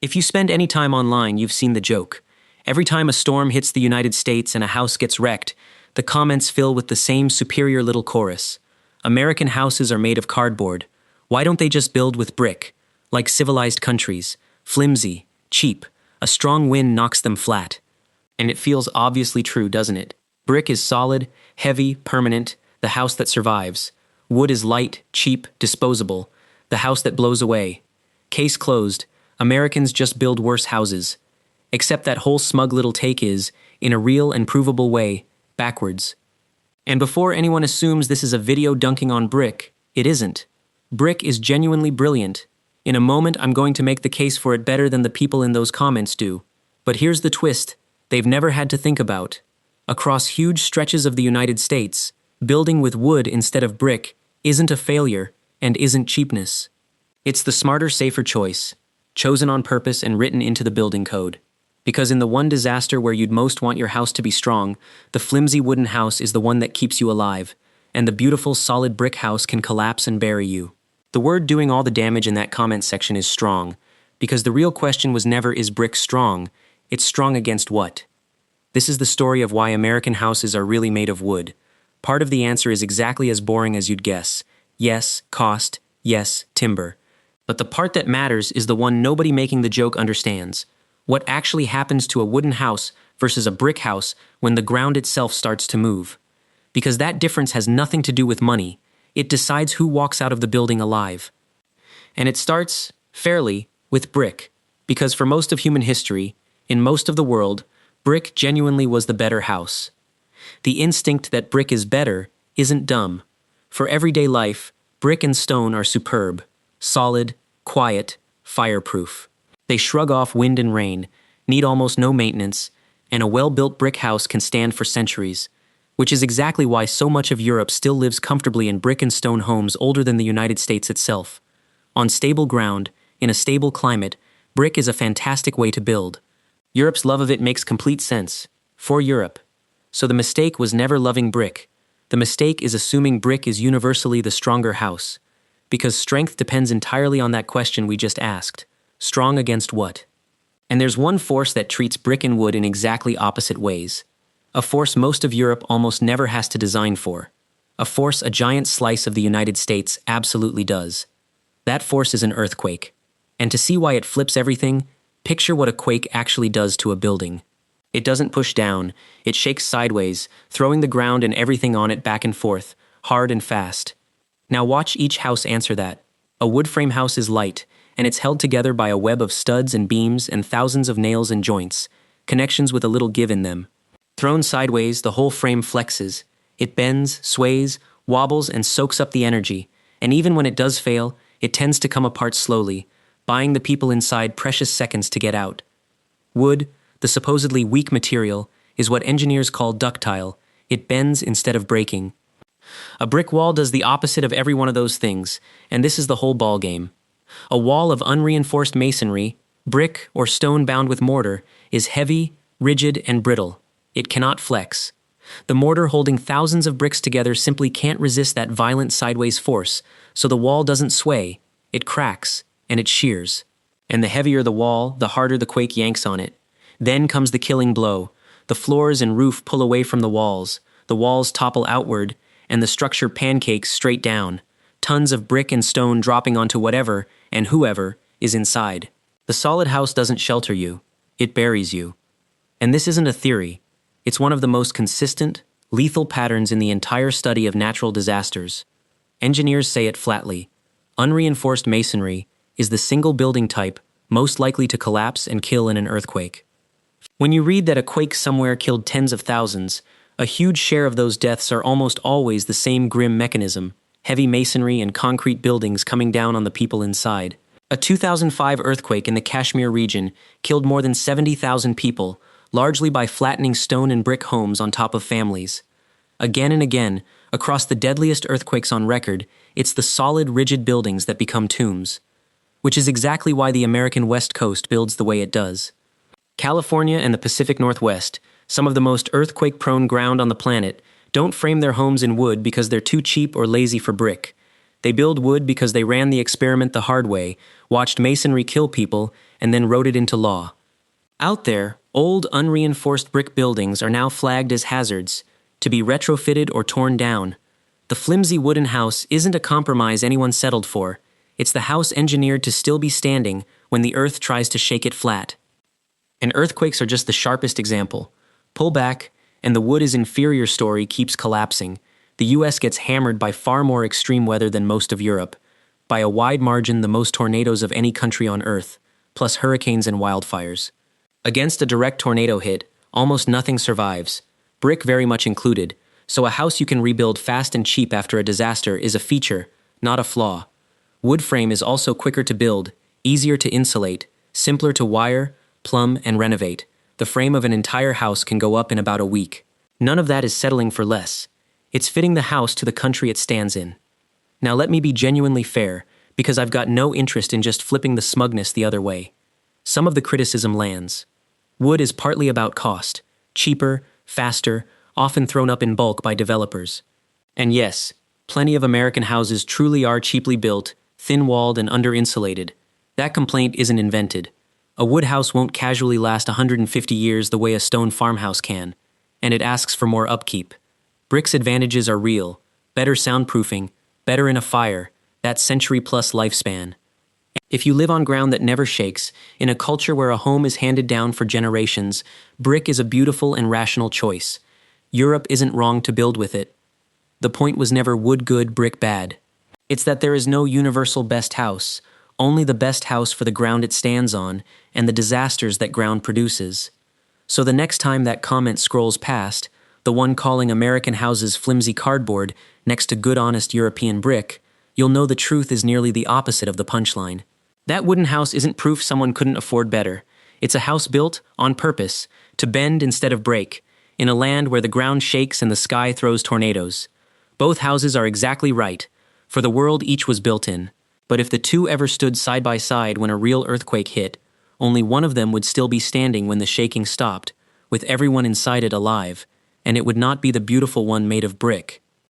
If you spend any time online, you've seen the joke. Every time a storm hits the United States and a house gets wrecked, the comments fill with the same superior little chorus. American houses are made of cardboard. Why don't they just build with brick? Like civilized countries. Flimsy, cheap. A strong wind knocks them flat. And it feels obviously true, doesn't it? Brick is solid, heavy, permanent, the house that survives. Wood is light, cheap, disposable, the house that blows away. Case closed. Americans just build worse houses. Except that whole smug little take is, in a real and provable way, backwards. And before anyone assumes this is a video dunking on brick, it isn't. Brick is genuinely brilliant. In a moment, I'm going to make the case for it better than the people in those comments do. But here's the twist they've never had to think about. Across huge stretches of the United States, building with wood instead of brick isn't a failure and isn't cheapness. It's the smarter, safer choice, chosen on purpose and written into the building code. Because in the one disaster where you'd most want your house to be strong, the flimsy wooden house is the one that keeps you alive, and the beautiful solid brick house can collapse and bury you. The word doing all the damage in that comment section is strong, because the real question was never is brick strong, it's strong against what? This is the story of why American houses are really made of wood. Part of the answer is exactly as boring as you'd guess. Yes, cost. Yes, timber. But the part that matters is the one nobody making the joke understands. What actually happens to a wooden house versus a brick house when the ground itself starts to move. Because that difference has nothing to do with money. It decides who walks out of the building alive. And it starts, fairly, with brick. Because for most of human history, in most of the world, brick genuinely was the better house. The instinct that brick is better isn't dumb. For everyday life, brick and stone are superb, solid, quiet, fireproof. They shrug off wind and rain, need almost no maintenance, and a well-built brick house can stand for centuries, which is exactly why so much of Europe still lives comfortably in brick and stone homes older than the United States itself. On stable ground, in a stable climate, brick is a fantastic way to build. Europe's love of it makes complete sense. For Europe. So the mistake was never loving brick. The mistake is assuming brick is universally the stronger house. Because strength depends entirely on that question we just asked. Strong against what? And there's one force that treats brick and wood in exactly opposite ways. A force most of Europe almost never has to design for. A force a giant slice of the United States absolutely does. That force is an earthquake. And to see why it flips everything, picture what a quake actually does to a building. It doesn't push down, it shakes sideways, throwing the ground and everything on it back and forth, hard and fast. Now watch each house answer that. A wood frame house is light, and it's held together by a web of studs and beams and thousands of nails and joints, connections with a little give in them. Thrown sideways, the whole frame flexes. It bends, sways, wobbles, and soaks up the energy, and even when it does fail, it tends to come apart slowly, buying the people inside precious seconds to get out. Wood, the supposedly weak material, is what engineers call ductile. It bends instead of breaking. A brick wall does the opposite of every one of those things, and this is the whole ballgame. A wall of unreinforced masonry, brick or stone bound with mortar, is heavy, rigid, and brittle. It cannot flex. The mortar holding thousands of bricks together simply can't resist that violent sideways force, so the wall doesn't sway. It cracks, and it shears. And the heavier the wall, the harder the quake yanks on it. Then comes the killing blow. The floors and roof pull away from the walls topple outward, and the structure pancakes straight down. Tons of brick and stone dropping onto whatever, and whoever, is inside. The solid house doesn't shelter you. It buries you. And this isn't a theory. It's one of the most consistent, lethal patterns in the entire study of natural disasters. Engineers say it flatly. Unreinforced masonry is the single building type most likely to collapse and kill in an earthquake. When you read that a quake somewhere killed tens of thousands, a huge share of those deaths are almost always the same grim mechanism, heavy masonry and concrete buildings coming down on the people inside. A 2005 earthquake in the Kashmir region killed more than 70,000 people, largely by flattening stone and brick homes on top of families. Again and again, across the deadliest earthquakes on record, it's the solid, rigid buildings that become tombs. Which is exactly why the American West Coast builds the way it does. California and the Pacific Northwest, some of the most earthquake-prone ground on the planet, don't frame their homes in wood because they're too cheap or lazy for brick. They build wood because they ran the experiment the hard way, watched masonry kill people, and then wrote it into law. Out there, old unreinforced brick buildings are now flagged as hazards, to be retrofitted or torn down. The flimsy wooden house isn't a compromise anyone settled for. It's the house engineered to still be standing when the earth tries to shake it flat. And earthquakes are just the sharpest example. Pull back, and the wood is inferior story keeps collapsing. The US gets hammered by far more extreme weather than most of Europe. By a wide margin, the most tornadoes of any country on Earth, plus hurricanes and wildfires. Against a direct tornado hit, almost nothing survives, brick very much included, so a house you can rebuild fast and cheap after a disaster is a feature, not a flaw. Wood frame is also quicker to build, easier to insulate, simpler to wire, plumb, and renovate. The frame of an entire house can go up in about a week. None of that is settling for less. It's fitting the house to the country it stands in. Now let me be genuinely fair, because I've got no interest in just flipping the smugness the other way. Some of the criticism lands. Wood is partly about cost, cheaper, faster, often thrown up in bulk by developers. And yes, plenty of American houses truly are cheaply built, thin-walled and under-insulated. That complaint isn't invented. A wood house won't casually last 150 years the way a stone farmhouse can, and it asks for more upkeep. Brick's advantages are real: better soundproofing, better in a fire, that century-plus lifespan. If you live on ground that never shakes, in a culture where a home is handed down for generations, brick is a beautiful and rational choice. Europe isn't wrong to build with it. The point was never wood good, brick bad. It's that there is no universal best house, only the best house for the ground it stands on and the disasters that ground produces. So the next time that comment scrolls past, the one calling American houses flimsy cardboard next to good honest European brick, you'll know the truth is nearly the opposite of the punchline. That wooden house isn't proof someone couldn't afford better. It's a house built, on purpose, to bend instead of break, in a land where the ground shakes and the sky throws tornadoes. Both houses are exactly right, for the world each was built in. But if the two ever stood side by side when a real earthquake hit, only one of them would still be standing when the shaking stopped, with everyone inside it alive, and it would not be the beautiful one made of brick.